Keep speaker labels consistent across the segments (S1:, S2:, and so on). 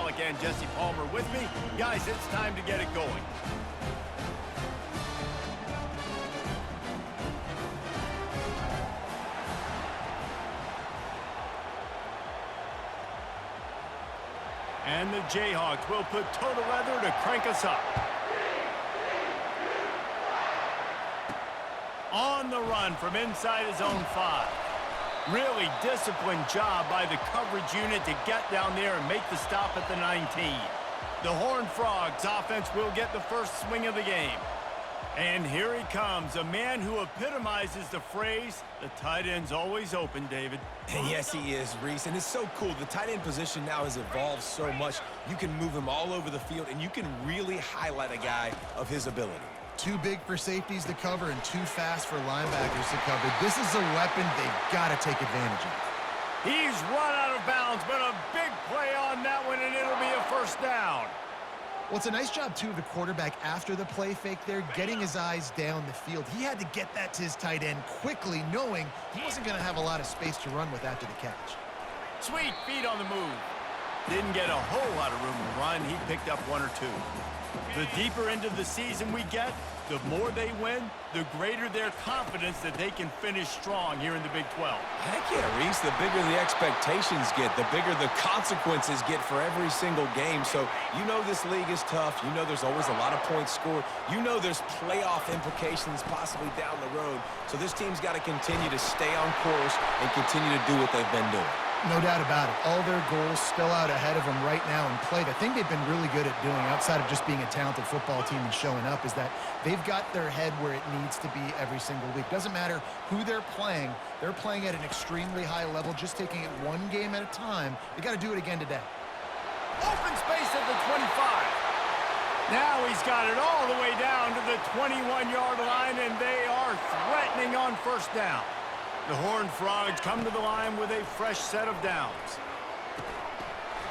S1: Pollock and Jesse Palmer with me. Guys, it's time to get it going. And the Jayhawks will put total leather to crank us up. On the run from inside his own 5. Really disciplined job by the coverage unit to get down there and make the stop at the 19. The Horned Frogs offense will get the first swing of the game. And here he comes, a man who epitomizes the phrase, the tight end's always open, David.
S2: And yes, he is, Reese. And it's so cool. The tight end position now has evolved so much. You can move him all over the field, and you can really highlight a guy of his ability.
S3: Too big for safeties to cover and too fast for linebackers to cover. This is a weapon they've got to take advantage of.
S1: He's run out of bounds, but a big play on that one, and it'll be a first down.
S3: Well, it's a nice job, too, of the quarterback after the play fake there, getting his eyes down the field. He had to get that to his tight end quickly, knowing he wasn't going to have a lot of space to run with after the catch.
S1: Sweet feet on the move. Didn't get a whole lot of room to run. He picked up 1 or 2. The deeper into the season we get, the more they win, the greater their confidence that they can finish strong here in the Big 12.
S2: Heck yeah, Reese. The bigger the expectations get, the bigger the consequences get for every single game. So you know this league is tough. You know there's always a lot of points scored. You know there's playoff implications possibly down the road. So this team's got to continue to stay on course and continue to do what they've been doing.
S3: No doubt about it. All their goals still out ahead of them right now in play. The thing they've been really good at doing, outside of just being a talented football team and showing up, is that they've got their head where it needs to be every single week. Doesn't matter who they're playing at an extremely high level, just taking it one game at a time. They got to do it again today.
S1: Open space at the 25. Now he's got it all the way down to the 21-yard line, and they are threatening on first down. The Horned Frogs come to the line with a fresh set of downs.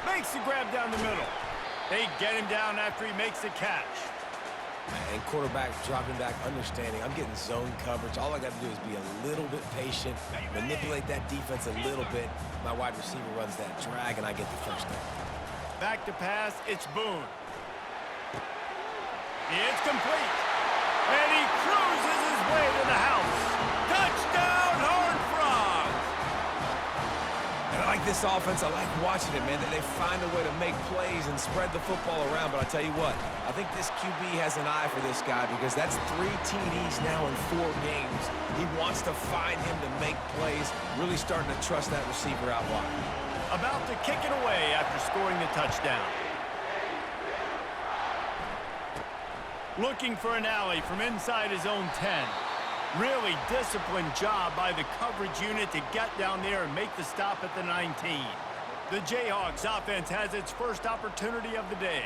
S1: Makes the grab down the middle. They get him down after he makes the catch.
S2: And quarterback dropping back, understanding, I'm getting zone coverage. All I got to do is be a little bit patient, manipulate that defense a little bit. My wide receiver runs that drag, and I get the first down.
S1: Back to pass, it's Boone. It's complete. And he cruises his way to the house. Touchdown, Horned Frogs!
S2: And I like this offense. I like watching it, man. They find a way to make plays and spread the football around. But I tell you what, I think this QB has an eye for this guy because that's 3 TDs now in 4 games. He wants to find him to make plays, really starting to trust that receiver out wide.
S1: About to kick it away after scoring the touchdown. Looking for an alley from inside his own 10. Really disciplined job by the coverage unit to get down there and make the stop at the 19. The Jayhawks offense has its first opportunity of the day.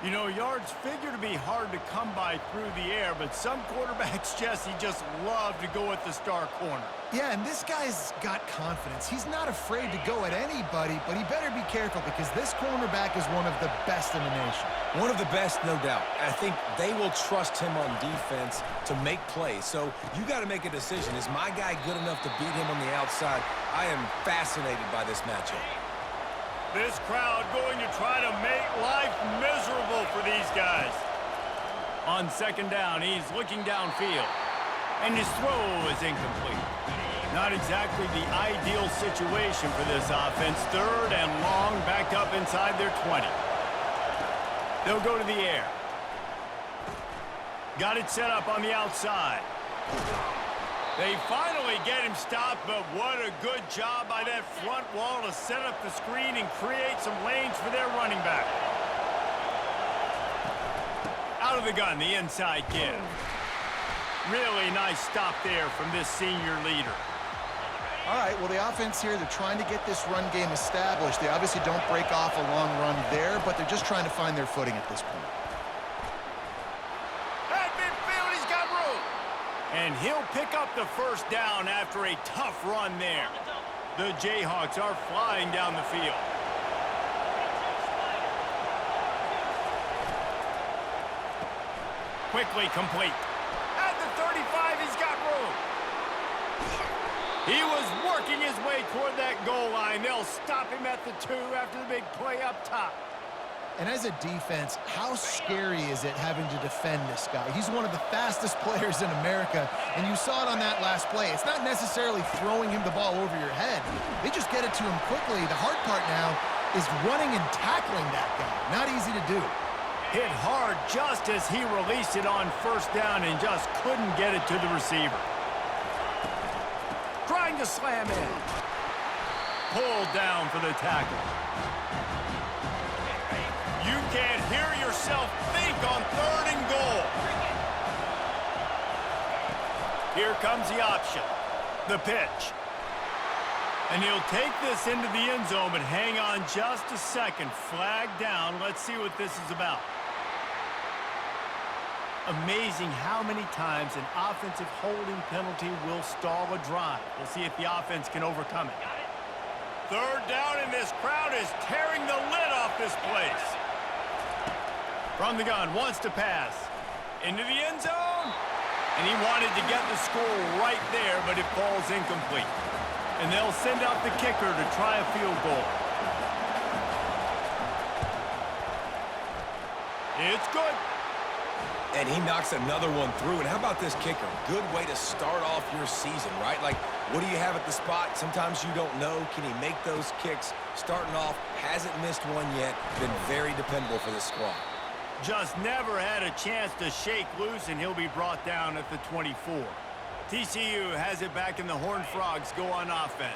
S1: You know, yards figure to be hard to come by through the air, but some quarterbacks, Jesse, just love to go at the star corner.
S3: Yeah, and this guy's got confidence. He's not afraid to go at anybody, but he better be careful because this cornerback is one of the best in the nation.
S2: One of the best, no doubt. I think they will trust him on defense to make plays. So you got to make a decision. Is my guy good enough to beat him on the outside? I am fascinated by this matchup.
S1: This crowd going to try to make life miserable for these guys. On second down, he's looking downfield. And his throw is incomplete. Not exactly the ideal situation for this offense. 3rd and long, back up inside their 20. They'll go to the air. Got it set up on the outside. They finally get him stopped, but what a good job by that front wall to set up the screen and create some lanes for their running back. Out of the gun, the inside give. Really nice stop there from this senior leader.
S3: All right, well, the offense here, they're trying to get this run game established. They obviously don't break off a long run there, but they're just trying to find their footing at this point.
S1: At midfield, he's got room. And he'll pick up the first down after a tough run there. The Jayhawks are flying down the field. Quickly complete. At the 35, he's got room. He was working his way toward that goal line. They'll stop him at the 2 after the big play up top.
S3: And as a defense, how scary is it having to defend this guy? He's one of the fastest players in America, and you saw it on that last play. It's not necessarily throwing him the ball over your head. They just get it to him quickly. The hard part now is running and tackling that guy. Not easy to do.
S1: Hit hard just as he released it on first down and just couldn't get it to the receiver. Trying to slam in. Pulled down for the tackle. You can't hear yourself think on 3rd and goal. Here comes the option. The pitch. And he'll take this into the end zone, but hang on just a second. Flag down. Let's see what this is about. Amazing how many times an offensive holding penalty will stall a drive. We'll see if the offense can overcome it. 3rd down, and this crowd is tearing the lid off this place. From the gun, wants to pass. Into the end zone. And he wanted to get the score right there, but it falls incomplete. And they'll send out the kicker to try a field goal. It's good.
S2: And he knocks another one through. And how about this kicker? Good way to start off your season, right? Like, what do you have at the spot? Sometimes you don't know. Can he make those kicks? Starting off, hasn't missed one yet. Been very dependable for this squad.
S1: Just never had a chance to shake loose, and he'll be brought down at the 24. TCU has it back, and the Horned Frogs go on offense.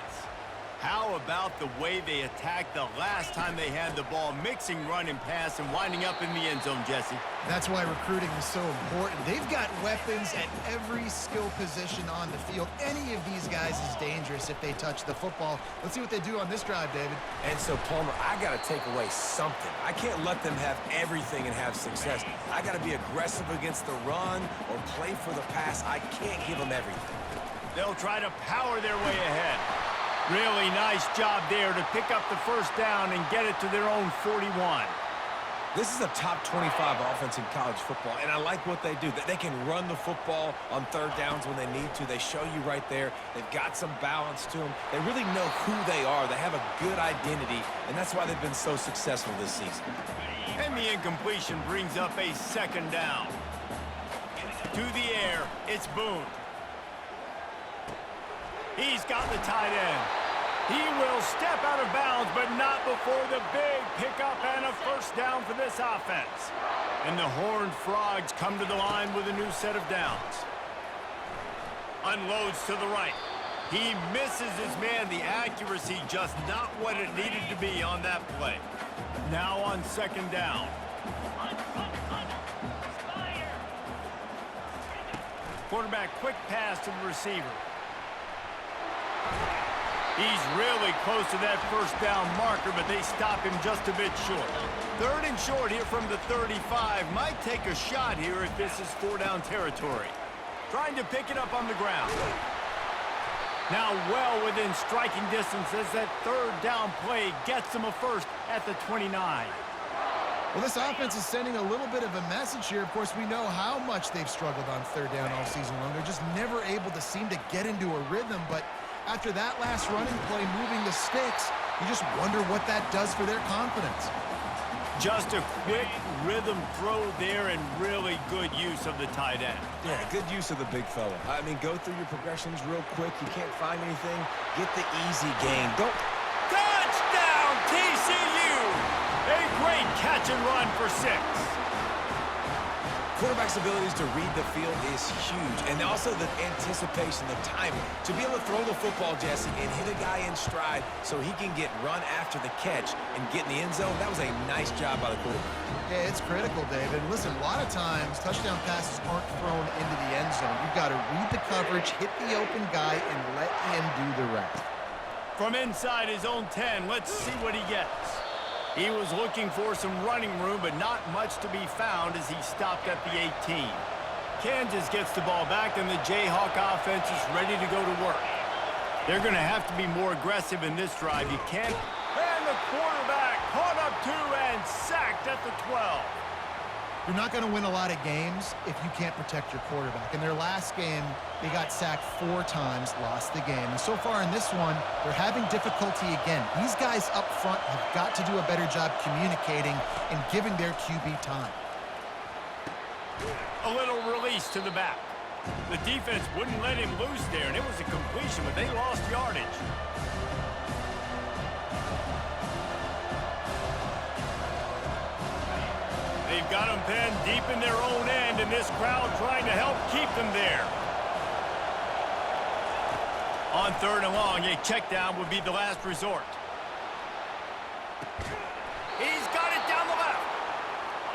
S1: How about the way they attacked the last time they had the ball, mixing run and pass and winding up in the end zone, Jesse?
S3: That's why recruiting is so important. They've got weapons at every skill position on the field. Any of these guys is dangerous if they touch the football. Let's see what they do on this drive, David.
S2: And so, Palmer, I got to take away something. I can't let them have everything and have success. I got to be aggressive against the run or play for the pass. I can't give them everything.
S1: They'll try to power their way ahead. Really nice job there to pick up the first down and get it to their own 41.
S2: This is a top 25 offense in college football, and I like what they do. They can run the football on 3rd downs when they need to. They show you right there. They've got some balance to them. They really know who they are. They have a good identity, and that's why they've been so successful this season.
S1: And the incompletion brings up a 2nd down. To the air, it's Boone. He's got the tight end. He will step out of bounds, but not before the big pickup and a first down for this offense. And the Horned Frogs come to the line with a new set of downs. Unloads to the right. He misses his man. The accuracy just not what it needed to be on that play. Now on 2nd down. Quarterback quick pass to the receiver. He's really close to that first down marker, but they stop him just a bit short. 3rd and short here from the 35. Might take a shot here if this is 4-down territory. Trying to pick it up on the ground. Now well within striking distance as that 3rd down play gets them a first at the 29.
S3: Well, this offense is sending a little bit of a message here. Of course, we know how much they've struggled on 3rd down all season long. They're just never able to seem to get into a rhythm, but after that last running play, moving the sticks, you just wonder what that does for their confidence.
S1: Just a quick rhythm throw there and really good use of the tight end.
S2: Yeah, good use of the big fella. I mean, go through your progressions real quick. You can't find anything. Get the easy gain. Don't.
S1: Touchdown, TCU! A great catch and run for 6.
S2: Quarterback's abilities to read the field is huge, and also the anticipation, the timing. To be able to throw the football, Jesse, and hit a guy in stride so he can get run after the catch and get in the end zone, that was a nice job by the quarterback.
S3: Yeah, it's critical, David. Listen, a lot of times, touchdown passes aren't thrown into the end zone. You've got to read the coverage, hit the open guy, and let him do the rest.
S1: From inside his own 10, let's see what he gets. He was looking for some running room, but not much to be found as he stopped at the 18. Kansas gets the ball back, and the Jayhawk offense is ready to go to work. They're going to have to be more aggressive in this drive. You can't. And the quarterback caught up to and sacked at the 12.
S3: You're not going to win a lot of games if you can't protect your quarterback. In their last game, they got sacked 4 times, lost the game. And so far in this one, they're having difficulty again. These guys up front have got to do a better job communicating and giving their QB time.
S1: A little release to the back. The defense wouldn't let him loose there, and it was a completion, but they lost yardage. They've got them pinned deep in their own end, and this crowd trying to help keep them there. On 3rd and long, a check down would be the last resort. He's got it down the left.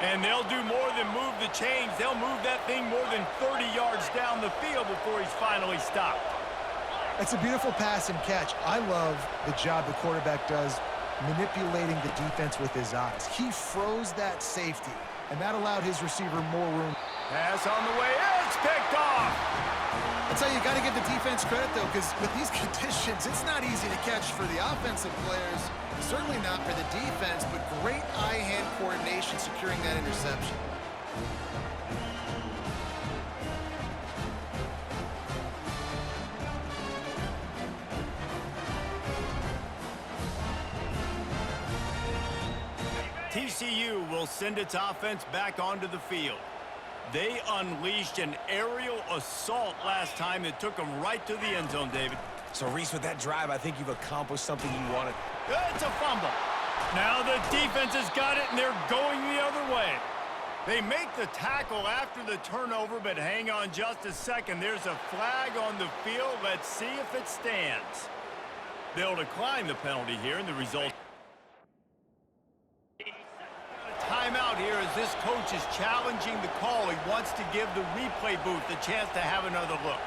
S1: And they'll do more than move the chains. They'll move that thing more than 30 yards down the field before he's finally stopped.
S3: It's a beautiful pass and catch. I love the job the quarterback does manipulating the defense with his eyes. He froze that safety, and that allowed his receiver more room.
S1: Pass on the way. It's picked off.
S3: That's how you got to give the defense credit, though, because with these conditions, it's not easy to catch for the offensive players, certainly not for the defense, but great eye-hand coordination securing that interception.
S1: TCU will send its offense back onto the field. They unleashed an aerial assault last time that took them right to the end zone, David.
S2: So, Reese, with that drive, I think you've accomplished something you wanted.
S1: It's a fumble. Now the defense has got it, and they're going the other way. They make the tackle after the turnover, but hang on just a second. There's a flag on the field. Let's see if it stands. They'll decline the penalty here, and the result... Timeout here as this coach is challenging the call. He wants to give the replay booth a chance to have another look.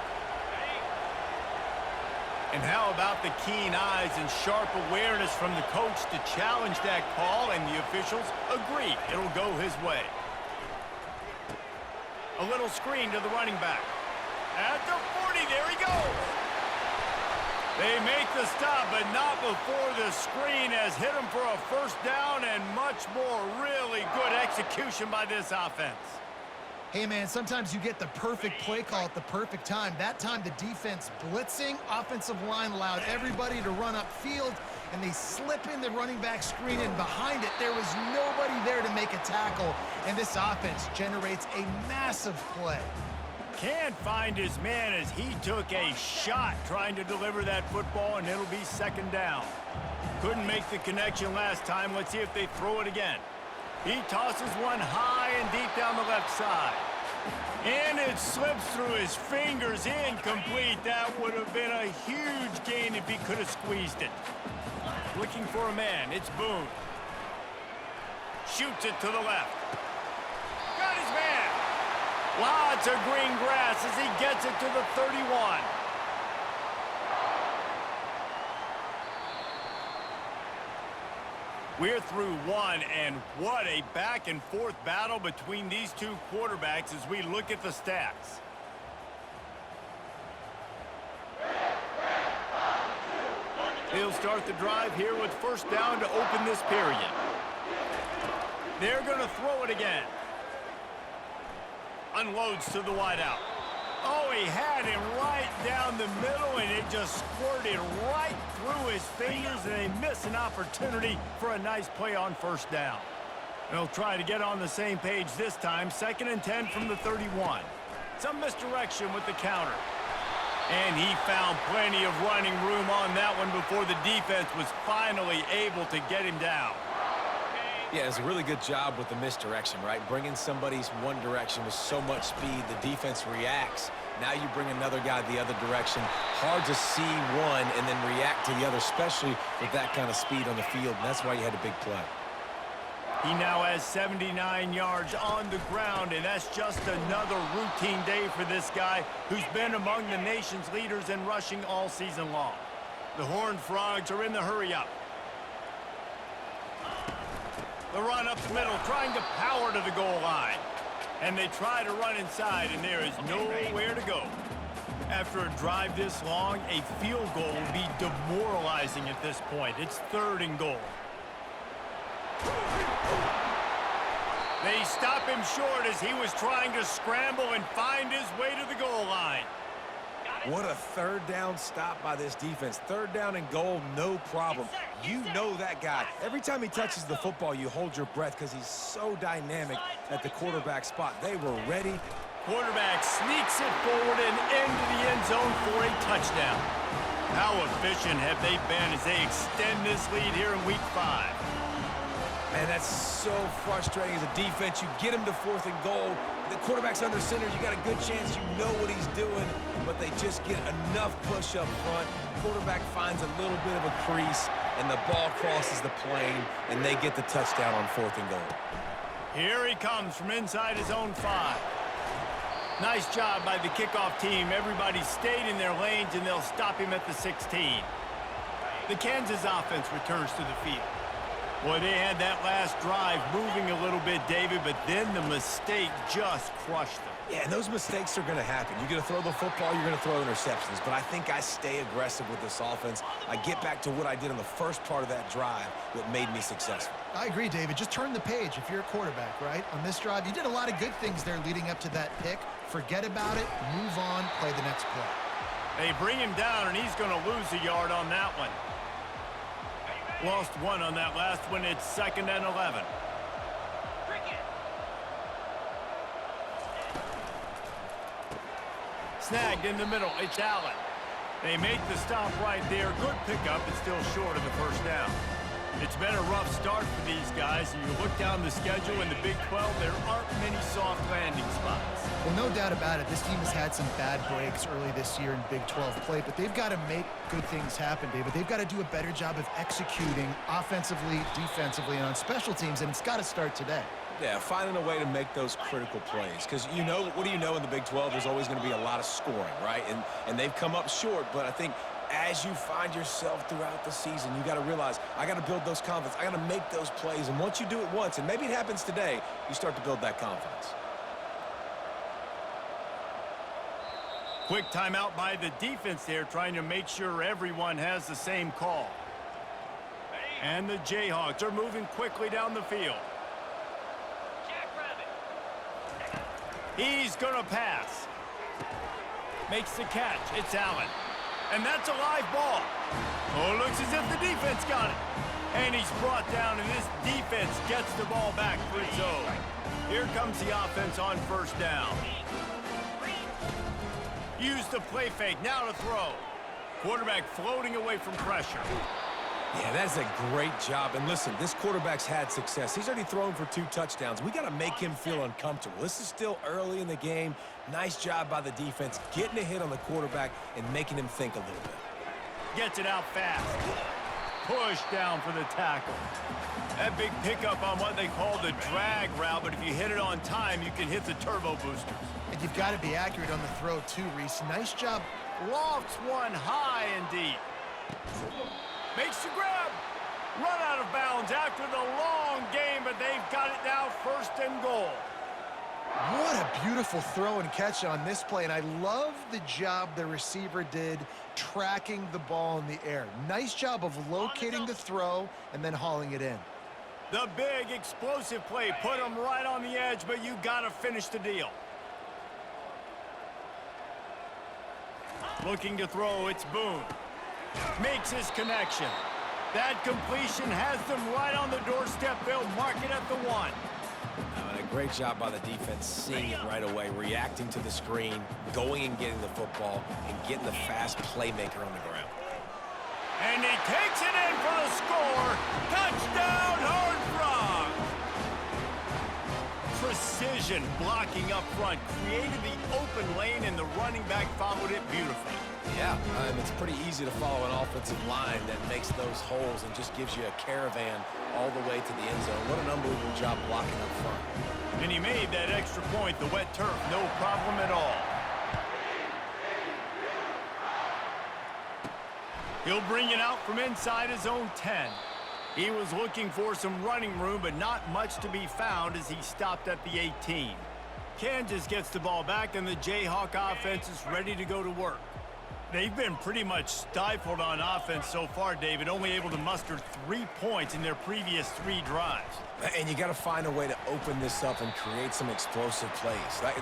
S1: And how about the keen eyes and sharp awareness from the coach to challenge that call, and the officials agree it'll go his way. A little screen to the running back. At the 40, there he goes. They make the stop, but not before the screen has hit him for a first down, and much more. Really good execution by this offense.
S3: Hey, man, sometimes you get the perfect play call at the perfect time. That time, the defense blitzing, offensive line allowed everybody to run upfield, and they slip in the running back screen, and behind it, there was nobody there to make a tackle, and this offense generates a massive play.
S1: Can't find his man as he took a shot trying to deliver that football, and it'll be 2nd down. Couldn't make the connection last time. Let's see if they throw it again. He tosses one high and deep down the left side. And it slips through his fingers, incomplete. That would have been a huge gain if he could have squeezed it. Looking for a man, it's Boone. Shoots it to the left. Got his man. Lots of green grass as he gets it to the 31. We're through one, and what a back-and-forth battle between these two quarterbacks as we look at the stats. He'll start the drive here with 1st down to open this period. They're going to throw it again. Unloads to the wideout. Oh, he had him right down the middle, and it just squirted right through his fingers, and they miss an opportunity for a nice play on 1st down. They'll try to get on the same page this time. 2nd and 10 from the 31. Some misdirection with the counter. And he found plenty of running room on that one before the defense was finally able to get him down.
S2: Yeah, it's a really good job with the misdirection, right? Bringing somebody's one direction with so much speed, the defense reacts. Now you bring another guy the other direction. Hard to see one and then react to the other, especially with that kind of speed on the field, and that's why you had a big play.
S1: He now has 79 yards on the ground, and that's just another routine day for this guy who's been among the nation's leaders in rushing all season long. The Horned Frogs are in the hurry-up. The run up the middle, trying to power to the goal line. And they try to run inside, and there is nowhere to go. After a drive this long, a field goal would be demoralizing at this point. It's 3rd and goal. They stop him short as he was trying to scramble and find his way to the goal line.
S2: What a third down stop by this defense. Third down and goal, no problem. You know that guy. Every time he touches the football, you hold your breath because he's so dynamic at the quarterback spot. They were ready.
S1: Quarterback sneaks it forward and into the end zone for a touchdown. How efficient have they been as they extend this lead here in Week 5?
S2: Man, that's so frustrating as a defense. You get him to 4th and goal. The quarterback's under center. You got a good chance you know what he's doing, but they just get enough push up front. Quarterback finds a little bit of a crease, and the ball crosses the plane, and they get the touchdown on 4th and goal.
S1: Here he comes from inside his own 5. Nice job by the kickoff team. Everybody stayed in their lanes, and they'll stop him at the 16. The Kansas offense returns to the field. Boy, they had that last drive moving a little bit, David, but then the mistake just crushed them.
S2: Yeah, and those mistakes are going to happen. You're going to throw the football, you're going to throw interceptions, but I think I stay aggressive with this offense. I get back to what I did on the first part of that drive that made me successful.
S3: I agree, David. Just turn the page if you're a quarterback, right? On this drive, you did a lot of good things there leading up to that pick. Forget about it, move on, play the next play.
S1: They bring him down, and he's going to lose a yard on that one. Lost one on that last one. It's 2nd and 11. Snagged in the middle. It's Allen. They make the stop right there. Good pickup, but still short of the first down. It's been a rough start for these guys. You look down the schedule in the Big 12, there aren't many soft landing spots.
S3: Well, no doubt about it. This team has had some bad breaks early this year in Big 12 play, but they've got to make good things happen, David. They've got to do a better job of executing offensively, defensively, and on special teams, and it's got to start today.
S2: Yeah, finding a way to make those critical plays. Because, you know, what do you know in the Big 12? There's always going to be a lot of scoring, right? And they've come up short, but I think as you find yourself throughout the season, you got to realize, I got to build those confidence. I got to make those plays. And once you do it once, and maybe it happens today, you start to build that confidence.
S1: Quick timeout by the defense there, trying to make sure everyone has the same call. And the Jayhawks are moving quickly down the field. He's going to pass. Makes the catch. It's Allen. And that's a live ball. Oh, looks as if the defense got it. And he's brought down, and this defense gets the ball back for its own. Here comes the offense on 1st down. Use the play fake. Now to throw. Quarterback floating away from pressure.
S2: Yeah, that's a great job. And listen, this quarterback's had success. He's already thrown for 2 touchdowns. We got to make him feel uncomfortable. This is still early in the game. Nice job by the defense, getting a hit on the quarterback and making him think a little bit.
S1: Gets it out fast. Push down for the tackle. That big pickup on what they call the drag route, but if you hit it on time, you can hit the turbo boosters.
S3: And you've got to be accurate on the throw, too, Reese. Nice job.
S1: Lofts one high and deep. Makes the grab. Run out of bounds after the long game, but they've got it now 1st and goal.
S3: What a beautiful throw and catch on this play, and I love the job the receiver did tracking the ball in the air. Nice job of locating the throw and then hauling it in.
S1: The big explosive play put him right on the edge, but you got to finish the deal. Looking to throw, it's Boone. Makes his connection. That completion has them right on the doorstep. They'll mark it at the 1.
S2: And a great job by the defense, seeing it right away, reacting to the screen, going and getting the football, and getting the fast playmaker on the ground.
S1: And he takes it in for the score. Touchdown, Horned Frogs! Precision blocking up front, created the open lane, and the running back followed it beautifully.
S2: Yeah, it's pretty easy to follow an offensive line that makes those holes and just gives you a caravan all the way to the end zone. What an unbelievable job blocking up front.
S1: And he made that extra point, the wet turf, no problem at all. He'll bring it out from inside his own 10. He was looking for some running room, but not much to be found as he stopped at the 18. Kansas gets the ball back, and the Jayhawk offense is ready to go to work. They've been pretty much stifled on offense so far, David, only able to muster 3 points in their previous 3 drives.
S2: And you got to find a way to open this up and create some explosive plays.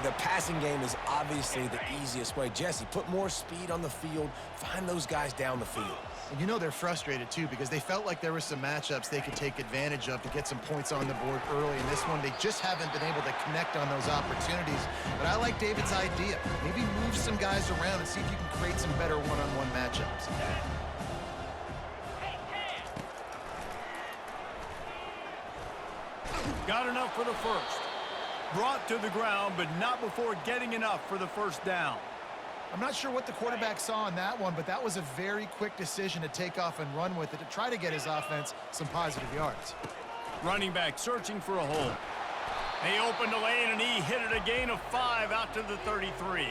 S2: The passing game is obviously the easiest way. Jesse, put more speed on the field. Find those guys down the field.
S3: And you know they're frustrated, too, because they felt like there were some matchups they could take advantage of to get some points on the board early. In this one, they just haven't been able to connect on those opportunities. But I like David's idea. Maybe move some guys around and see if you can create some better one-on-one matchups.
S1: Got enough for the first. Brought to the ground, but not before getting enough for the first down.
S3: I'm not sure what the quarterback saw in that one, but that was a very quick decision to take off and run with it to try to get his offense some positive yards.
S1: Running back searching for a hole. He opened the lane, and he hit it a gain of 5 out to the 33.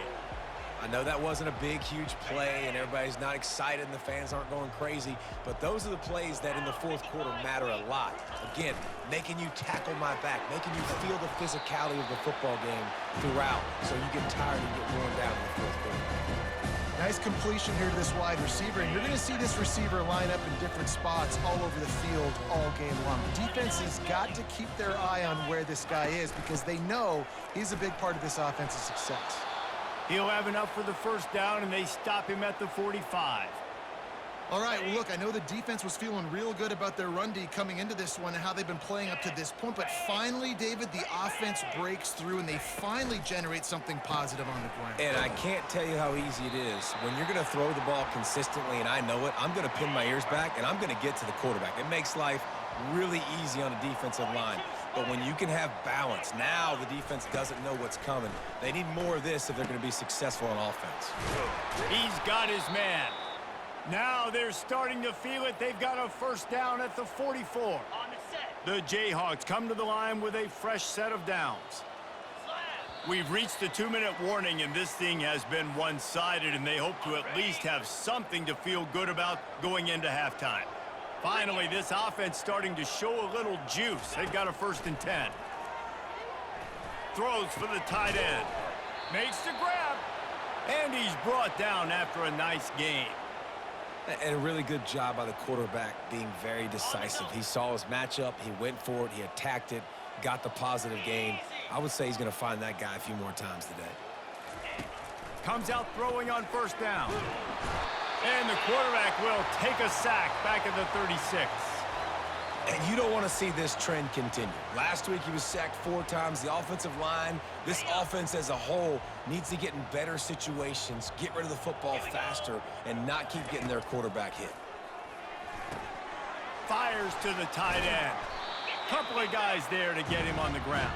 S2: I know that wasn't a big, huge play, and everybody's not excited, and the fans aren't going crazy, but those are the plays that in the fourth quarter matter a lot. Again, making you tackle my back, making you feel the physicality of the football game throughout, so you get tired and get worn down in the fourth quarter.
S3: Nice completion here to this wide receiver, and you're going to see this receiver line up in different spots all over the field all game long. Defense has got to keep their eye on where this guy is because they know he's a big part of this offense's success.
S1: He'll have enough for the first down, and they stop him at the 45.
S3: All right, well, look, I know the defense was feeling real good about their run D coming into this one and how they've been playing up to this point, but finally, David, the offense breaks through, and they finally generate something positive on the ground.
S2: And I can't tell you how easy it is. When you're going to throw the ball consistently, and I know it, I'm going to pin my ears back, and I'm going to get to the quarterback. It makes life really easy on a defensive line. But when you can have balance, now the defense doesn't know what's coming. They need more of this if they're going to be successful on offense.
S1: He's got his man. Now they're starting to feel it. They've got a first down at the 44. The Jayhawks come to the line with a fresh set of downs. We've reached the 2-minute warning, and this thing has been one-sided, and they hope to at least have something to feel good about going into halftime. Finally, this offense starting to show a little juice. They've got a 1st and 10. Throws for the tight end. Makes the grab. And he's brought down after a nice gain.
S2: And a really good job by the quarterback being very decisive. He saw his matchup. He went for it. He attacked it. Got the positive gain. I would say he's going to find that guy a few more times today.
S1: Comes out throwing on 1st down. And the quarterback will take a sack back at the 36.
S2: And you don't want to see this trend continue. Last week he was sacked 4 times. The offensive line, this offense as a whole, needs to get in better situations, get rid of the football faster, and not keep getting their quarterback hit.
S1: Fires to the tight end. Couple of guys there to get him on the ground.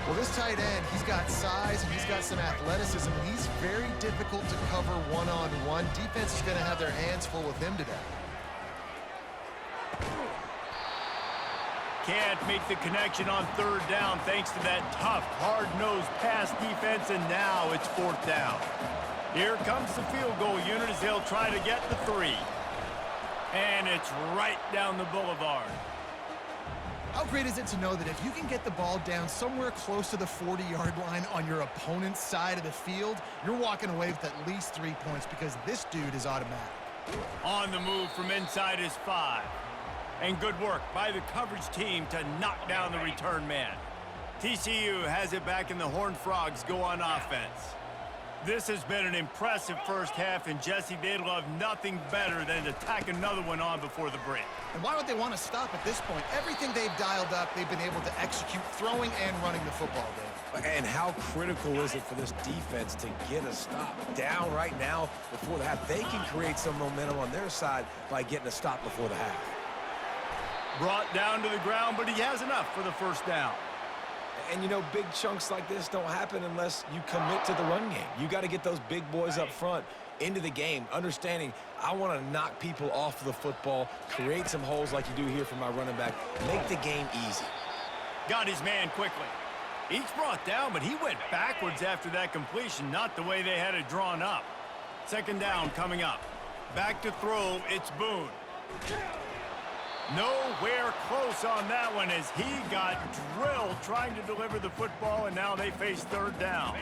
S3: Well, this tight end, he's got size and he's got some athleticism, and he's very difficult to cover one-on-one. Defense is going to have their hands full with him today.
S1: Can't make the connection on 3rd down thanks to that tough, hard-nosed pass defense, and now it's 4th down. Here comes the field goal unit as they'll try to get the 3. And it's right down the boulevard.
S3: How great is it to know that if you can get the ball down somewhere close to the 40-yard line on your opponent's side of the field, you're walking away with at least 3 points because this dude is automatic.
S1: On the move from inside his 5. And good work by the coverage team to knock down the return man. TCU has it back, and the Horned Frogs go on offense. This has been an impressive first half, and Jesse, they'd love nothing better than to tack another one on before the break.
S3: And why would they want to stop at this point? Everything they've dialed up, they've been able to execute throwing and running the football game.
S2: And how critical is it for this defense to get a stop? Down right now before the half. They can create some momentum on their side by getting a stop before the half.
S1: Brought down to the ground, but he has enough for the first down.
S2: And, you know, big chunks like this don't happen unless you commit to the run game. You got to get those big boys up front into the game, understanding I want to knock people off the football, create some holes like you do here for my running back, make the game easy.
S1: Got his man quickly. He's brought down, but he went backwards after that completion, not the way they had it drawn up. 2nd down coming up. Back to throw, it's Boone. Nowhere close on that one as he got drilled trying to deliver the football, and now they face 3rd down.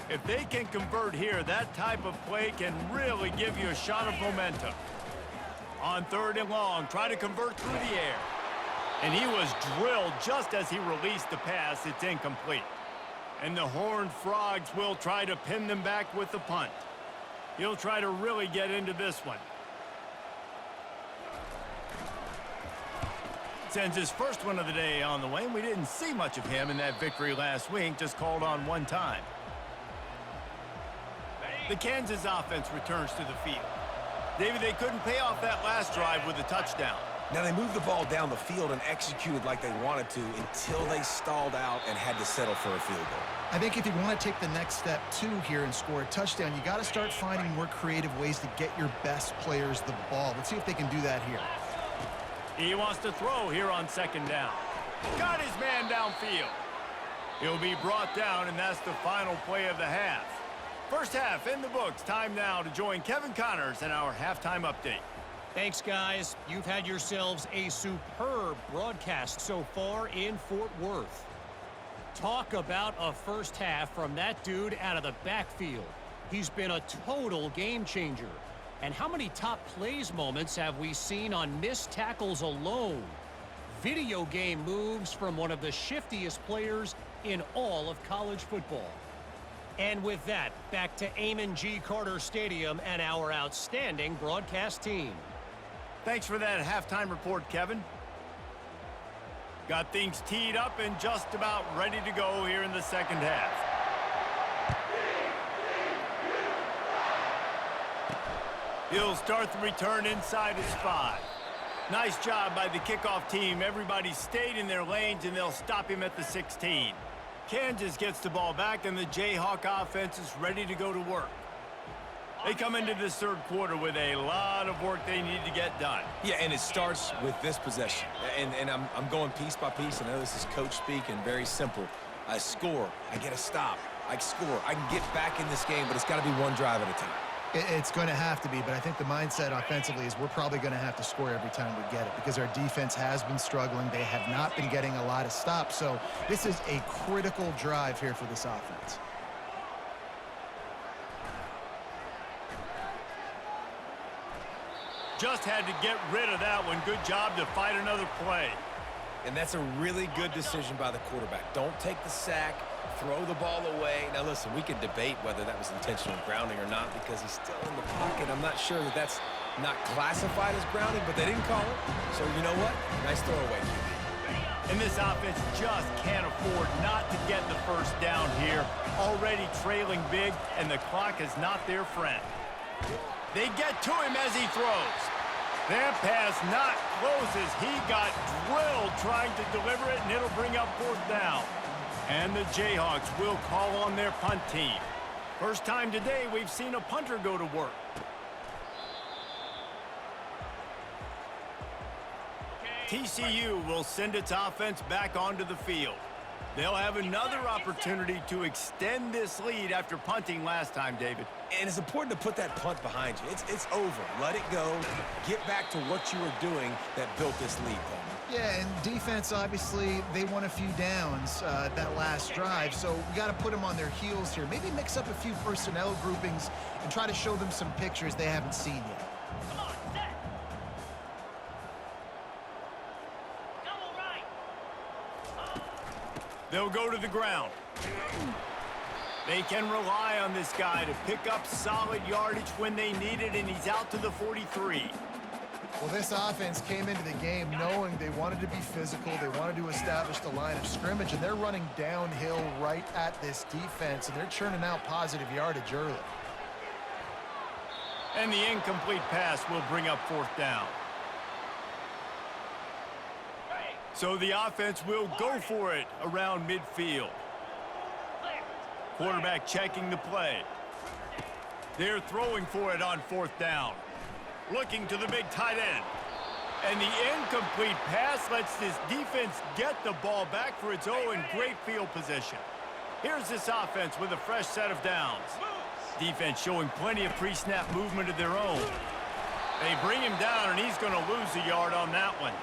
S1: If they can convert here, that type of play can really give you a shot of momentum. On 3rd and long, try to convert through the air. And he was drilled just as he released the pass. It's incomplete. And the Horned Frogs will try to pin them back with the punt. He'll try to really get into this one. Sends his first one of the day on the way. We didn't see much of him in that victory last week, just called on one time. The Kansas offense returns to the field. David, they couldn't pay off that last drive with a touchdown.
S2: Now, they moved the ball down the field and executed like they wanted to until they stalled out and had to settle for a field goal.
S3: I think if you want to take the next step, too, here and score a touchdown, you got to start finding more creative ways to get your best players the ball. Let's see if they can do that here.
S1: He wants to throw here on second down. Got his man downfield. He'll be brought down, and that's the final play of the half. First half in the books. Time now to join Kevin Connors in our halftime update.
S4: Thanks, guys. You've had yourselves a superb broadcast so far in Fort Worth. Talk about a first half from that dude out of the backfield. He's been a total game changer. And how many top plays moments have we seen on missed tackles alone? Video game moves from one of the shiftiest players in all of college football. And with that, back to Amon G. Carter Stadium and our outstanding broadcast team.
S1: Thanks for that halftime report, Kevin. Got things teed up and just about ready to go here in the second half. He'll start the return inside his 5. Nice job by the kickoff team. Everybody stayed in their lanes, and they'll stop him at the 16. Kansas gets the ball back, and the Jayhawk offense is ready to go to work. They come into this third quarter with a lot of work they need to get done.
S2: Yeah, and it starts with this possession. And I'm going piece by piece. I know this is coach speak and very simple. I score. I get a stop. I score. I can get back in this game, but it's got to be one drive at a time.
S3: It's going to have to be, but I think the mindset offensively is we're probably going to have to score every time we get it because our defense has been struggling. They have not been getting a lot of stops, so this is a critical drive here for this offense.
S1: Just had to get rid of that one. Good job to fight another play.
S2: And that's a really good decision by the quarterback. Don't take the sack. Throw the ball away. Now, listen, we can debate whether that was intentional grounding or not because he's still in the pocket. I'm not sure that that's not classified as grounding, but they didn't call it. So, you know what? Nice throwaway, QB.
S1: And this offense just can't afford not to get the first down here. Already trailing big, and the clock is not their friend. They get to him as he throws. That pass not close as he got drilled trying to deliver it, and it'll bring up fourth down. And the Jayhawks will call on their punt team. First time today we've seen a punter go to work. TCU will send its offense back onto the field. They'll have another opportunity to extend this lead after punting last time, David.
S2: And it's important to put that punt behind you. It's over. Let it go. Get back to what you were doing that built this lead, Coleman.
S3: Yeah, and defense, obviously, they won a few downs that last drive, so we got to put them on their heels here. Maybe mix up a few personnel groupings and try to show them some pictures they haven't seen yet.
S4: Come on, set. Double right.
S1: They'll go to the ground. They can rely on this guy to pick up solid yardage when they need it, and he's out to the 43.
S3: Well, this offense came into the game knowing they wanted to be physical, they wanted to establish the line of scrimmage, and they're running downhill right at this defense, and they're churning out positive yardage early.
S1: And the incomplete pass will bring up fourth down. So the offense will go for it around midfield. Quarterback checking the play. They're throwing for it on fourth down. Looking to the big tight end. And the incomplete pass lets this defense get the ball back for its own great field position. Here's this offense with a fresh set of downs. Defense showing plenty of pre-snap movement of their own. They bring him down, and he's going to lose a yard on that one.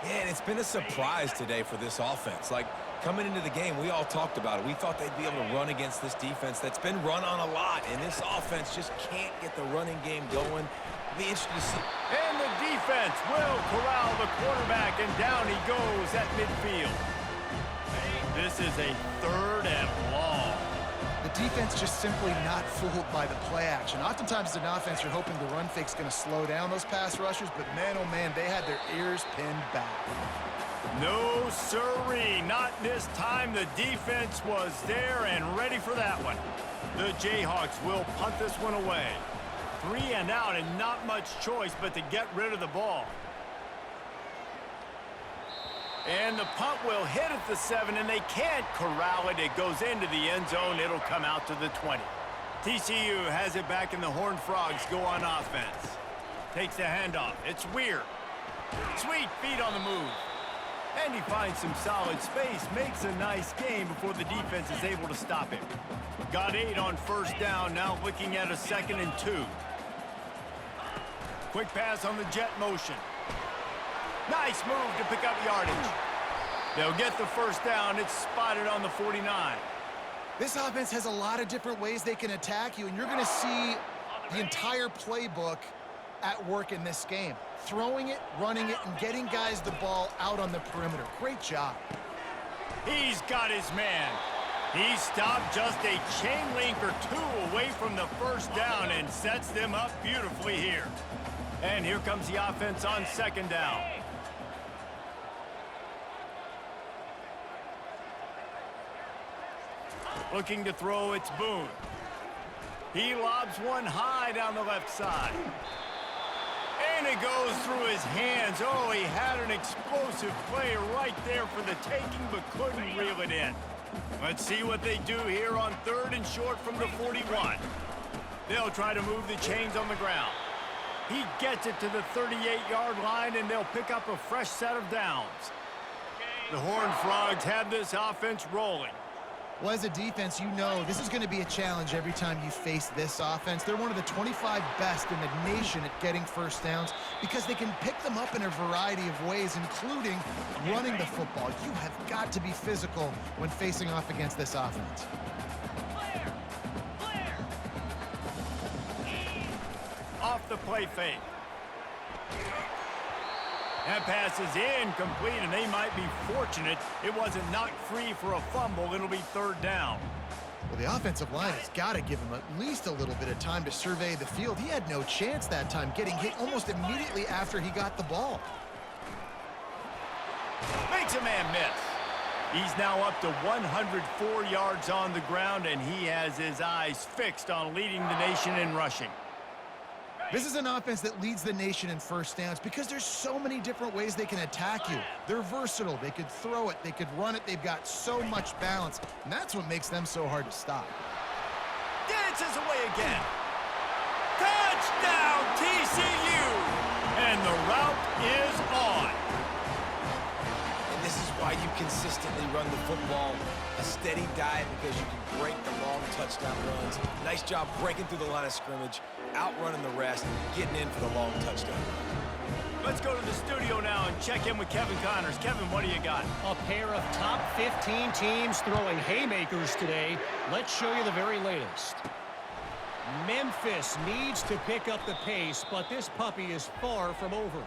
S2: Yeah, and it's been a surprise today for this offense. Like, coming into the game, we all talked about it. We thought they'd be able to run against this defense that's been run on a lot, and this offense just can't get the running game going. Be interested to see.
S1: And the defense will corral the quarterback, and down he goes at midfield. This is a 3rd and long.
S3: The defense just simply not fooled by the play action. Oftentimes as an offense, you're hoping the run fake's going to slow down those pass rushers, but man, oh man, they had their ears pinned back.
S1: No siree, not this time. The defense was there and ready for that one. The Jayhawks will punt this one away. 3 and out, and not much choice but to get rid of the ball. And the punt will hit at the 7, and they can't corral it. It goes into the end zone. It'll come out to the 20. TCU has it back, and the Horned Frogs go on offense. Takes the handoff. It's Weir. Sweet feet on the move. And he finds some solid space. Makes a nice game before the defense is able to stop him. Got 8 on 1st down. Now looking at a 2nd and 2. Quick pass on the jet motion. Nice move to pick up yardage. They'll get the 1st down. It's spotted on the 49.
S3: This offense has a lot of different ways they can attack you, and you're going to see the entire playbook at work in this game. Throwing it, running it, and getting guys the ball out on the perimeter. Great job.
S1: He's got his man. He stopped just a chain link or 2 away from the 1st down and sets them up beautifully here. And here comes the offense on 2nd down. Looking to throw, it's Boone. He lobs one high down the left side. And it goes through his hands. Oh, he had an explosive play right there for the taking, but couldn't reel it in. Let's see what they do here on 3rd and short from the 41. They'll try to move the chains on the ground. He gets it to the 38-yard line, and they'll pick up a fresh set of downs. The Horned Frogs have this offense rolling.
S3: Well, as a defense, you know this is going to be a challenge every time you face this offense. They're one of the 25 best in the nation at getting 1st downs because they can pick them up in a variety of ways, including running the football. You have got to be physical when facing off against this offense.
S1: Off the play fake. That pass is incomplete, and they might be fortunate it wasn't knocked free for a fumble. It'll be 3rd down.
S3: Well, the offensive line has got to give him at least a little bit of time to survey the field. He had no chance that time, getting hit almost immediately after he got the ball.
S1: Makes a man miss. He's now up to 104 yards on the ground, and he has his eyes fixed on leading the nation in rushing.
S3: This is an offense that leads the nation in 1st downs because there's so many different ways they can attack you. They're versatile. They could throw it. They could run it. They've got so much balance, and that's what makes them so hard to stop.
S1: Dances away again. Touchdown, TCU! And the route is on.
S2: And this is why you consistently run the football. A steady diet because you can break the long touchdown runs. Nice job breaking through the line of scrimmage, outrunning the rest, getting in for the long touchdown run.
S1: Let's go to the studio now and check in with Kevin Connors. Kevin, what do you got?
S4: A pair of top 15 teams throwing haymakers today. Let's show you the very latest. Memphis needs to pick up the pace, but this puppy is far from over.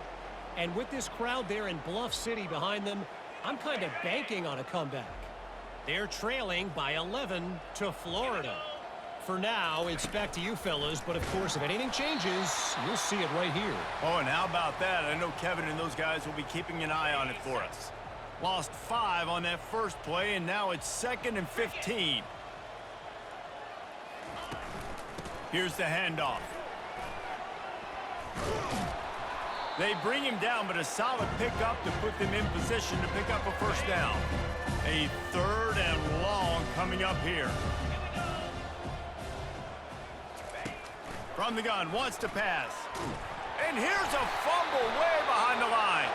S4: And with this crowd there in Bluff City behind them, I'm kind of banking on a comeback. They're trailing by 11 to Florida. For now, it's back to you fellas, but of course, if anything changes, you'll see it right here.
S1: Oh, and how about that? I know Kevin and those guys will be keeping an eye on it for us. Lost 5 on that first play, and now it's 2nd and 15. Here's the handoff. They bring him down, but a solid pickup to put them in position to pick up a 1st down. A 3rd and long coming up here. From the gun, wants to pass. And here's a fumble way behind the line.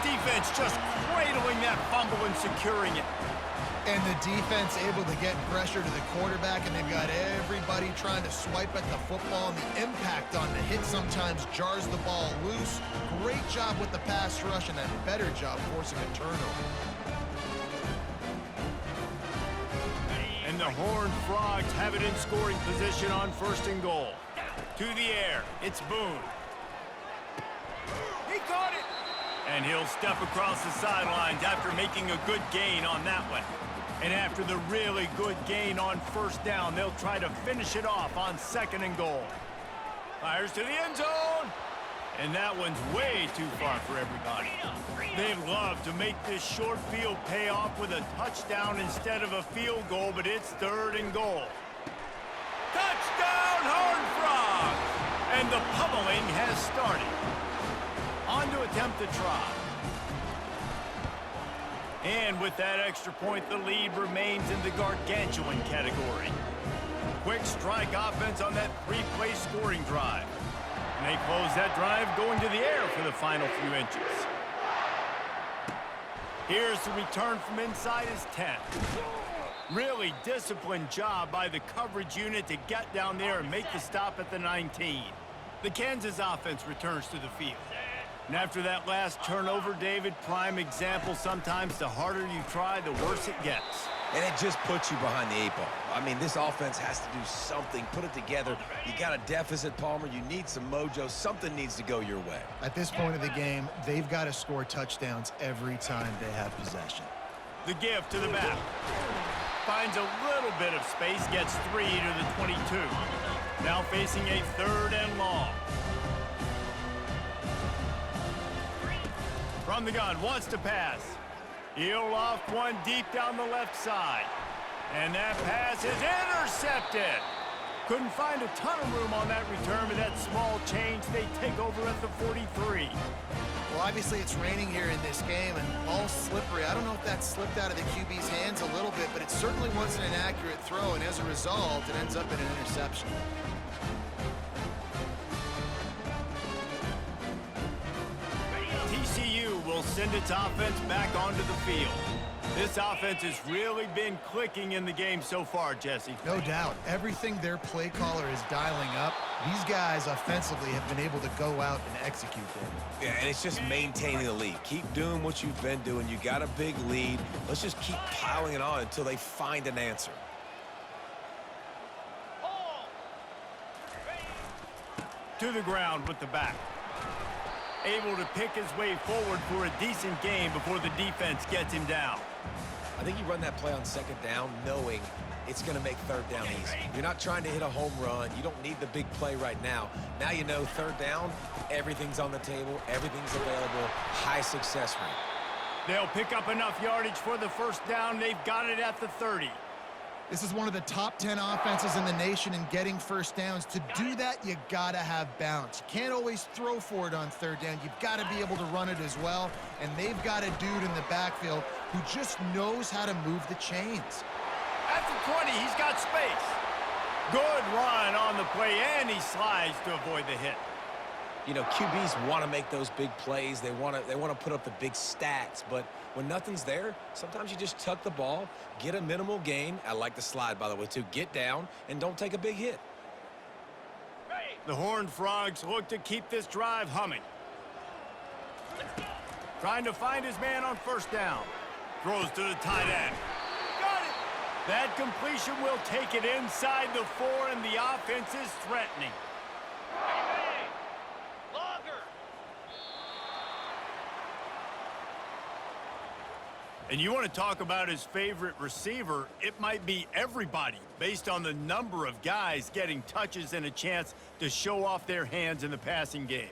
S1: Defense just cradling that fumble and securing it.
S3: And the defense able to get pressure to the quarterback, and they've got everybody trying to swipe at the football, and the impact on the hit sometimes jars the ball loose. Great job with the pass rush, and a better job forcing a turnover.
S1: And the Horned Frogs have it in scoring position on 1st and goal. To the air, it's Boone. And he'll step across the sidelines after making a good gain on that one. And after the really good gain on first down, they'll try to finish it off on 2nd and goal. Fires to the end zone. And that one's way too far for everybody. They'd love to make this short field pay off with a touchdown instead of a field goal, but it's 3rd and goal. Touchdown, Horned Frogs! And the pummeling has started. On to attempt the try. And with that extra point, the lead remains in the gargantuan category. Quick strike offense on that 3-play scoring drive. And they close that drive going to the air for the final few inches. Here's the return from inside his 10. Really disciplined job by the coverage unit to get down there and make the stop at the 19. The Kansas offense returns to the field. And after that last turnover, David, prime example, sometimes the harder you try, the worse it gets.
S2: And it just puts you behind the 8 ball. I mean, this offense has to do something, put it together. You got a deficit, Palmer. You need some mojo. Something needs to go your way.
S3: At this point of the game, they've got to score touchdowns every time they have possession.
S1: The give to the back. Finds a little bit of space, gets 3 to the 22. Now facing a 3rd and long. From the gun, wants to pass. He'll loft one deep down the left side. And that pass is intercepted. Couldn't find a ton of room on that return, but that small change, they take over at the 43.
S3: Well, obviously it's raining here in this game, and ball's slippery. I don't know if that slipped out of the QB's hands a little bit, but it certainly wasn't an accurate throw, and as a result, it ends up in an interception.
S1: TCU will send its offense back onto the field. This offense has really been clicking in the game so far, Jesse.
S3: No doubt. Everything their play caller is dialing up, these guys offensively have been able to go out and execute them.
S2: Yeah, and it's just maintaining the lead. Keep doing what you've been doing. You got a big lead. Let's just keep piling it on until they find an answer.
S1: To the ground with the back. Able to pick his way forward for a decent game before the defense gets him down.
S2: I think you run that play on 2nd down knowing it's going to make 3rd down easy. You're not trying to hit a home run. You don't need the big play right now. Now you know 3rd down, everything's on the table, everything's available, high success rate.
S1: They'll pick up enough yardage for the 1st down. They've got it at the 30.
S3: This is one of the top 10 offenses in the nation in getting 1st downs. To do that, you got to have balance. You can't always throw for it on 3rd down. You've got to be able to run it as well. And they've got a dude in the backfield who just knows how to move the chains.
S1: At the 20, he's got space. Good run on the play, and he slides to avoid the hit.
S2: You know, QBs want to make those big plays. They want to put up the big stats, but when nothing's there, sometimes you just tuck the ball, get a minimal gain. I like the slide, by the way, too. Get down and don't take a big hit.
S1: The Horned Frogs look to keep this drive humming. Trying to find his man on 1st down. Throws to the tight end. Got it! That completion will take it inside the 4, and the offense is threatening. And you want to talk about his favorite receiver, it might be everybody based on the number of guys getting touches and a chance to show off their hands in the passing game.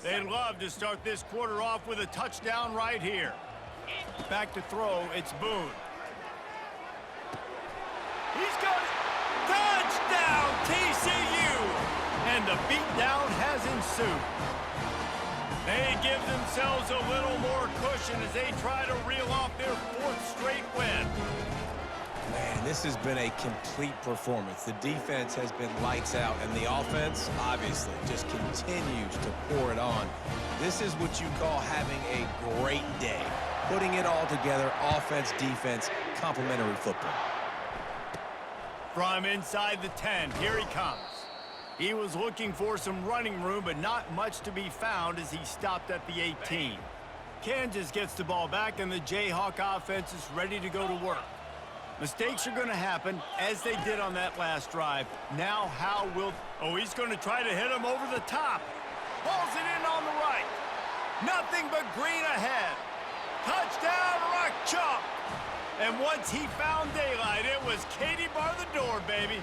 S1: They'd love to start this quarter off with a touchdown right here. Back to throw, it's Boone. He's got it! Touchdown, TCU! And the beatdown has ensued. They give themselves a little more cushion as they try to reel off their 4th straight win.
S2: Man, this has been a complete performance. The defense has been lights out, and the offense, obviously, just continues to pour it on. This is what you call having a great day. Putting it all together, offense, defense, complementary football.
S1: From inside the 10, here he comes. He was looking for some running room, but not much to be found as he stopped at the 18. Kansas gets the ball back, and the Jayhawk offense is ready to go to work. Mistakes are going to happen, as they did on that last drive. Now how will... Oh, he's going to try to hit him over the top. Pulls it in on the right. Nothing but green ahead. Touchdown, Rock Chalk. And once he found daylight, it was Katie bar the door, baby.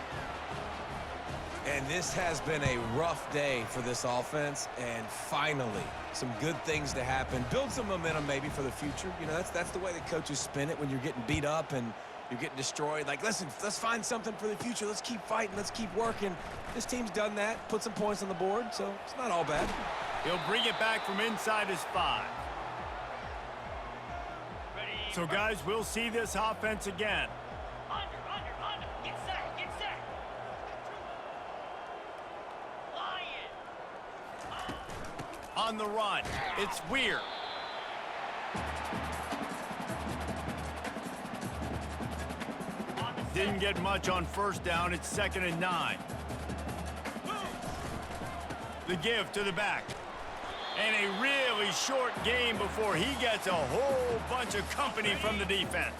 S2: And this has been a rough day for this offense, and finally, some good things to happen. Build some momentum maybe for the future. You know, that's the way the coaches spin it when you're getting beat up and you're getting destroyed. Like, listen, let's find something for the future. Let's keep fighting. Let's keep working. This team's done that, put some points on the board, so it's not all bad.
S1: He'll bring it back from inside his 5. So, guys, we'll see this offense again.
S5: Under. Get set. Lion.
S1: On the run, it's Weir. Didn't get much on first down. It's 2nd and 9. The give to the back. And a really short game before he gets a whole bunch of company from the defense.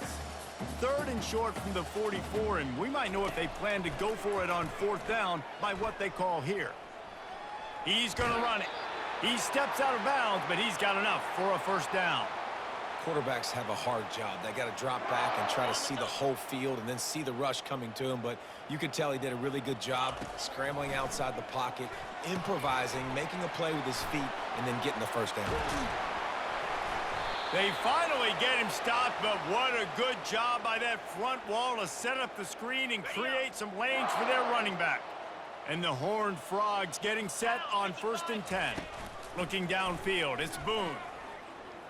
S1: 3rd and short from the 44, and we might know if they plan to go for it on 4th down by what they call here. He's going to run it. He steps out of bounds, but he's got enough for a 1st down.
S2: Quarterbacks have a hard job. They got to drop back and try to see the whole field and then see the rush coming to him. But you could tell he did a really good job scrambling outside the pocket, improvising, making a play with his feet, and then getting the 1st down.
S1: They finally get him stopped, but what a good job by that front wall to set up the screen and create some lanes for their running back. And the Horned Frogs getting set on 1st and 10. Looking downfield, it's Boone.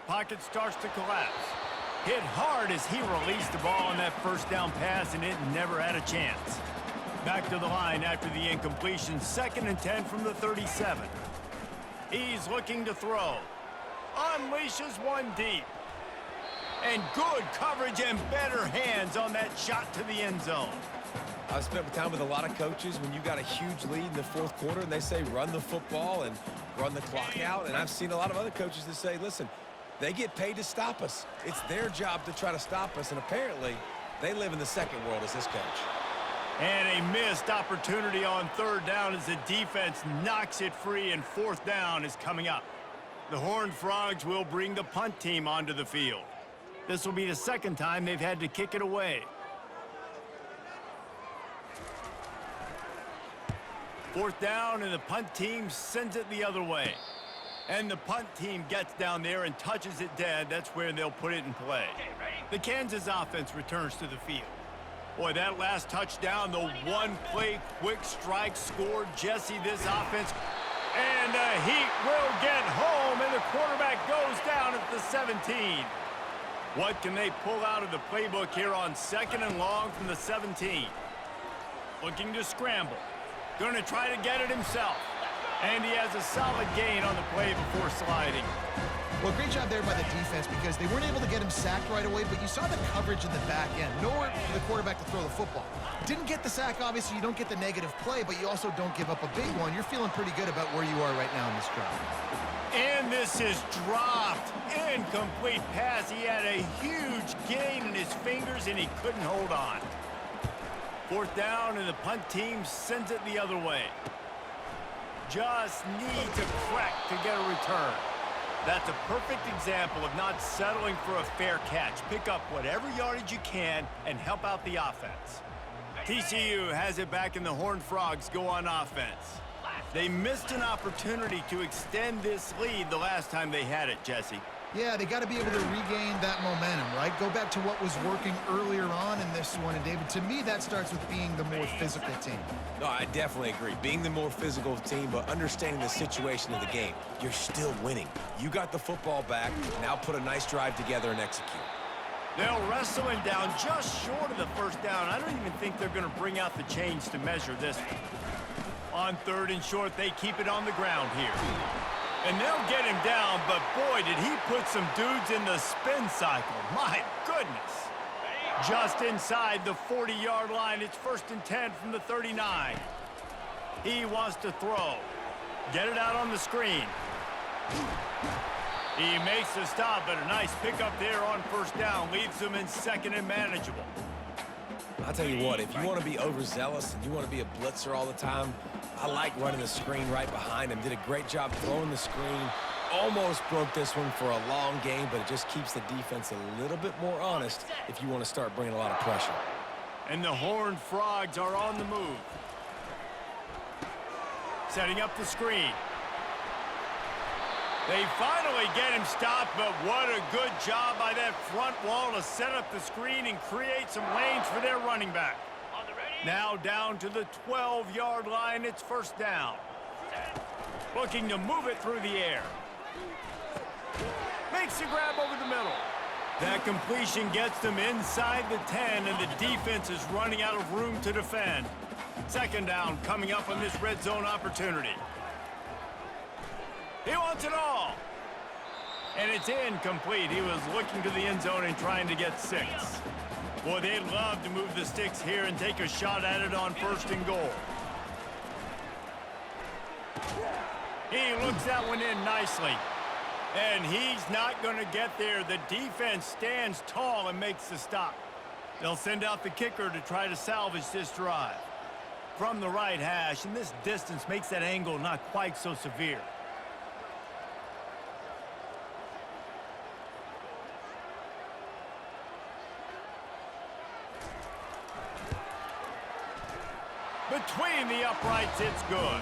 S1: Pocket starts to collapse. Hit hard as he released the ball on that 1st down pass, and it never had a chance. Back to the line after the incompletion. 2nd and 10 from the 37. He's looking to throw. Unleashes one deep. And good coverage and better hands on that shot to the end zone.
S2: I've spent time with a lot of coaches when you got a huge lead in the 4th quarter and they say run the football and run the clock out. And I've seen a lot of other coaches that say, listen, they get paid to stop us. It's their job to try to stop us. And apparently, they live in the second world as this coach.
S1: And a missed opportunity on 3rd down as the defense knocks it free, and 4th down is coming up. The Horned Frogs will bring the punt team onto the field. This will be the 2nd time they've had to kick it away. 4th down, and the punt team sends it the other way. And the punt team gets down there and touches it dead. That's where they'll put it in play. The Kansas offense returns to the field. Boy, that last touchdown, the one-play quick strike scored Jesse this offense. And the Heat will get home, and the quarterback goes down at the 17. What can they pull out of the playbook here on 2nd and long from the 17? Looking to scramble. Going to try to get it himself. And he has a solid gain on the play before sliding.
S3: Well, great job there by the defense because they weren't able to get him sacked right away, but you saw the coverage in the back end. Nowhere for the quarterback to throw the football. Didn't get the sack, obviously. You don't get the negative play, but you also don't give up a big one. You're feeling pretty good about where you are right now in this drive.
S1: And this is dropped. Incomplete pass. He had a huge gain in his fingers, and he couldn't hold on. 4th down, and the punt team sends it the other way. Just needs a crack to get a return. That's a perfect example of not settling for a fair catch. Pick up whatever yardage you can and help out the offense. TCU has it back, and the Horned Frogs go on offense. They missed an opportunity to extend this lead the last time they had it, Jesse.
S3: Yeah, they got to be able to regain that momentum, right? Go back to what was working earlier on in this one. And, David, to me, that starts with being the more physical team.
S2: No, I definitely agree. Being the more physical team, but understanding the situation of the game. You're still winning. You got the football back. Now put a nice drive together and execute.
S1: They'll wrestle him down just short of the 1st down. I don't even think they're going to bring out the chains to measure this one. On 3rd and short, they keep it on the ground here. And they'll get him down, but boy, did he put some dudes in the spin cycle. My goodness. Just inside the 40-yard line, it's 1st and 10 from the 39. He wants to throw. Get it out on the screen. He makes the stop, but a nice pickup there on 1st down. Leaves them in 2nd and manageable.
S2: I'll tell you what, if you want to be overzealous and you want to be a blitzer all the time, I like running the screen right behind him. Did a great job throwing the screen. Almost broke this one for a long game, but it just keeps the defense a little bit more honest if you want to start bringing a lot of pressure.
S1: And the Horned Frogs are on the move. Setting up the screen. They finally get him stopped, but what a good job by that front wall to set up the screen and create some lanes for their running back.
S5: On the ready.
S1: Now down to the 12-yard line, it's first down. Looking to move it through the air. Makes the grab over the middle. That completion gets them inside the 10, and the defense is running out of room to defend. Second down coming up on this red zone opportunity. He wants it all. And it's incomplete. He was looking to the end zone and trying to get 6. Boy, they'd love to move the sticks here and take a shot at it on 1st and goal. He looks that one in nicely. And he's not going to get there. The defense stands tall and makes the stop. They'll send out the kicker to try to salvage this drive. From the right hash, and this distance makes that angle not quite so severe. Between the uprights, it's good.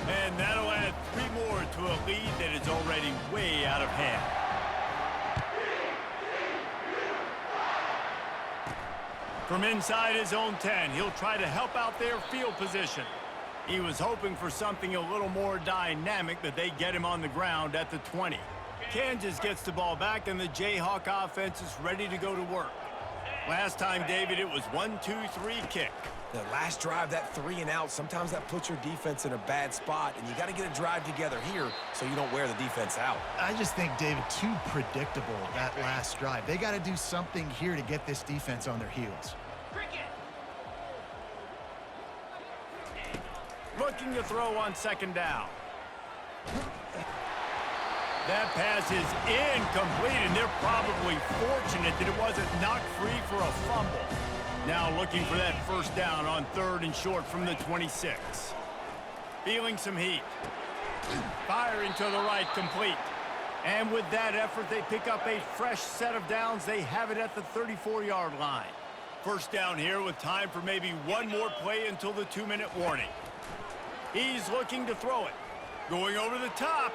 S1: And that'll add 3 more to a lead that is already way out of hand. From inside his own 10, he'll try to help out their field position. He was hoping for something a little more dynamic, but they get him on the ground at the 20. Kansas gets the ball back, and the Jayhawk offense is ready to go to work. Last time, David, it was 1-2-3 kick.
S2: The last drive, that 3 and out, sometimes that puts your defense in a bad spot, and you got to get a drive together here so you don't wear the defense out.
S3: I just think, David, too predictable, that last drive. They got to do something here to get this defense on their heels.
S1: Looking to throw on 2nd down. That pass is incomplete, and they're probably fortunate that it wasn't knocked free for a fumble. Now looking for that 1st down on 3rd and short from the 26. Feeling some heat. Firing to the right, complete. And with that effort, they pick up a fresh set of downs. They have it at the 34-yard line. 1st down here with time for maybe one more play until the 2-minute warning. He's looking to throw it. Going over the top.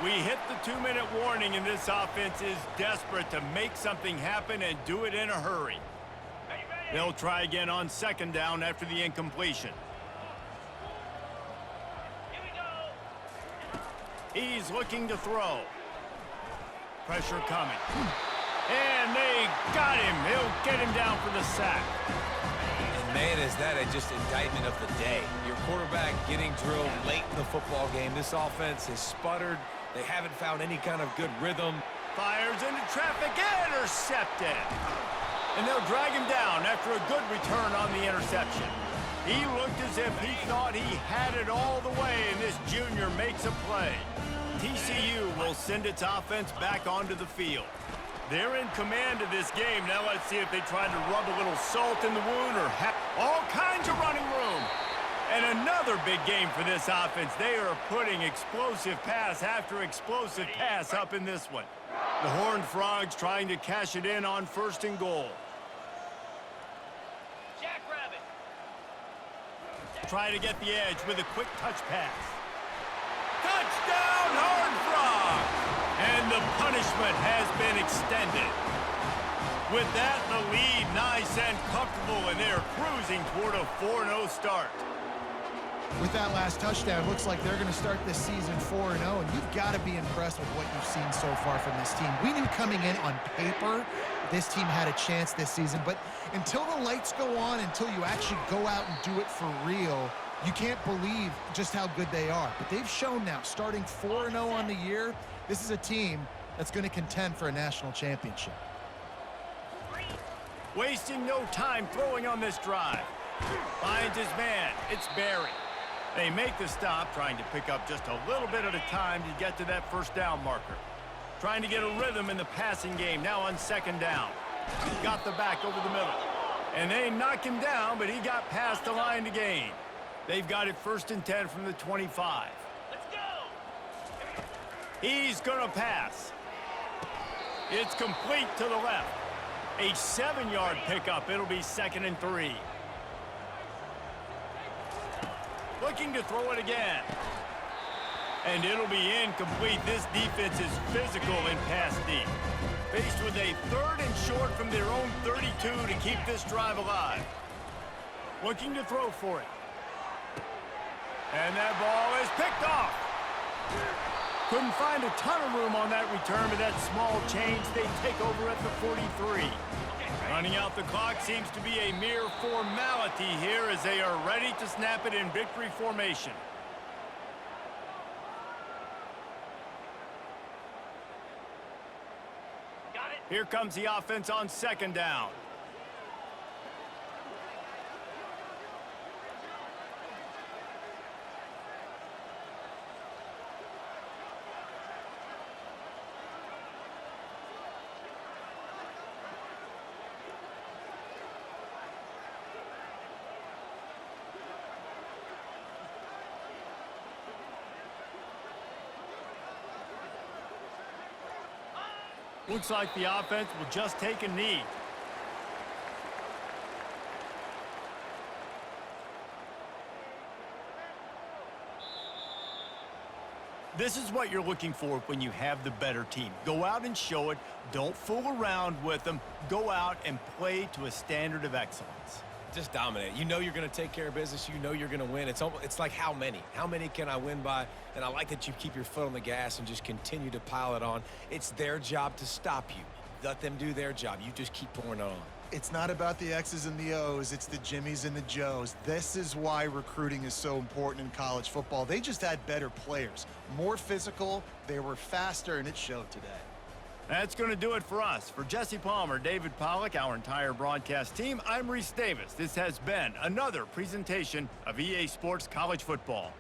S1: We hit the 2-minute warning, and this offense is desperate to make something happen and do it in a hurry. They'll try again on 2nd down after the incompletion. He's looking to throw. Pressure coming. And they got him. He'll get him down for the sack.
S2: And man, is that just indictment of the day. Your quarterback getting drilled late in the football game. This offense has sputtered. They haven't found any kind of good rhythm.
S1: Fires into traffic, intercepted. And they'll drag him down after a good return on the interception. He looked as if he thought he had it all the way, and this junior makes a play. TCU will send its offense back onto the field. They're in command of this game. Now let's see if they try to rub a little salt in the wound or have all kinds of running room. And another big game for this offense. They are putting explosive pass after explosive pass up in this one. The Horned Frogs trying to cash it in on 1st and goal.
S5: Jackrabbit.
S1: Try to get the edge with a quick touch pass. Touchdown, Horned Frogs! And the punishment has been extended. With that, the lead nice and comfortable, and they're cruising toward a 4-0 start.
S3: With that last touchdown, looks like they're going to start this season 4-0, and you've got to be impressed with what you've seen so far from this team. We knew coming in on paper this team had a chance this season, but until the lights go on, until you actually go out and do it for real, you can't believe just how good they are. But they've shown now, starting 4-0 on the year, this is a team that's going to contend for a national championship.
S1: Wasting no time throwing on this drive. Finds his man. It's Barry. They make the stop, trying to pick up just a little bit at a time to get to that 1st down marker. Trying to get a rhythm in the passing game, now on 2nd down. Got the back over the middle. And they knock him down, but he got past the line to gain. They've got it 1st and 10 from the 25.
S5: Let's go.
S1: He's going to pass. It's complete to the left. A 7-yard pickup. It'll be 2nd and 3. Looking to throw it again. And it'll be incomplete. This defense is physical in pass deep. Faced with a 3rd and short from their own 32 to keep this drive alive. Looking to throw for it. And that ball is picked off. Couldn't find a ton of room on that return, but that small change, they take over at the 43. Running out the clock seems to be a mere formality here as they are ready to snap it in victory formation.
S5: Got it.
S1: Here comes the offense on 2nd down. Looks like the offense will just take a knee. This is what you're looking for when you have the better team. Go out and show it. Don't fool around with them. Go out and play to a standard of excellence.
S2: Just dominate. You know you're going to take care of business. You know you're going to win. It's like how many? How many can I win by? And I like that you keep your foot on the gas and just continue to pile it on. It's their job to stop you. Let them do their job. You just keep pouring it on.
S3: It's not about the X's and the O's. It's the Jimmies and the Joes. This is why recruiting is so important in college football. They just had better players, more physical, they were faster, and it showed today.
S1: That's going to do it for us. For Jesse Palmer, David Pollack, our entire broadcast team, I'm Reese Davis. This has been another presentation of EA Sports College Football.